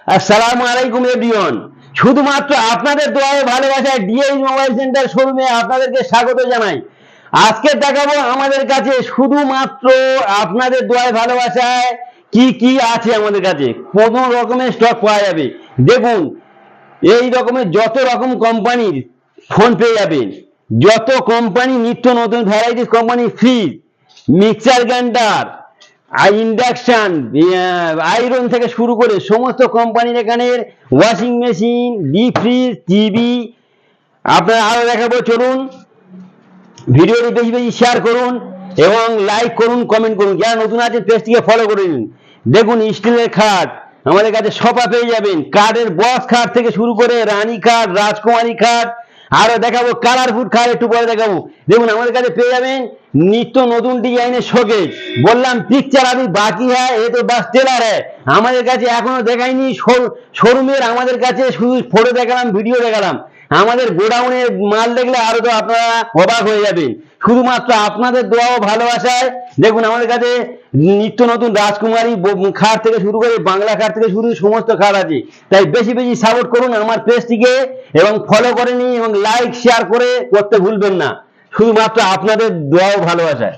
আসসালামু আলাইকুম এভরিওয়ান। শুধুমাত্র আপনাদের দোয়ায় ভালোবাসায় ডিএইচ মোবাইল সেন্টার শোরুমে আপনাদেরকে স্বাগত জানাই। আজকে দেখাবো আমাদের কাছে শুধুমাত্র আপনাদের দোয়ায় ভালোবাসায় কি কি আছে আমাদের কাছে। কোন রকমের স্টক পাওয়া যাবে দেখুন। এই রকমের যত রকম কোম্পানির ফোন পেয়ে যাবেন, যত কোম্পানি নিত্য নতুন varieties company fridge, mixer grinder, induction, iron থেকে শুরু করে সমস্ত কোম্পানির এখানের washing machine, deep fridge, TV আপনারা আরো দেখাবো। চলুন ভিডিওটি বেশি বেশি শেয়ার করুন এবং লাইক করুন, কমেন্ট করুন। যারা নতুন আছে পেজটিকে ফলো করে নিন। দেখুন স্টিলের খাট আমাদের কাছে সপা পেয়ে যাবেন, কাঠের বক্স খাট থেকে শুরু করে রানী খাট, রাজকুমারী খাট, আরো দেখাবো কালারফুল খাট, একটু পরে দেখাবো। দেখুন আমাদের কাছে পেয়ে যাবেন নিত্য নতুন ডিজাইনের শোকেস। বললাম পিকচার আবি বাকি হ্যায়, এ তো বাস টেলার হ্যায়। আমাদের কাছে এখনো দেখাইনি শোরুমের, আমাদের কাছে শুধু ফটো দেখালাম, ভিডিও দেখালাম। আমাদের গোডাউনের মাল দেখলে আরো তো আপনারা অবাক হয়ে যাবেন। শুধুমাত্র আপনাদের দোয়া ও ভালোবাসায় দেখুন আমাদের কাছে নিত্য নতুন রাজকুমারী খাট থেকে শুরু করে বাংলা খাট থেকে শুরু সমস্ত খাট আছে। তাই বেশি বেশি সাপোর্ট করুন আমার পেজটিকে এবং ফলো করে নিন এবং লাইক শেয়ার করতে ভুলবেন না। শুধুমাত্র আপনাদের দোয়া ও ভালোবাসায়।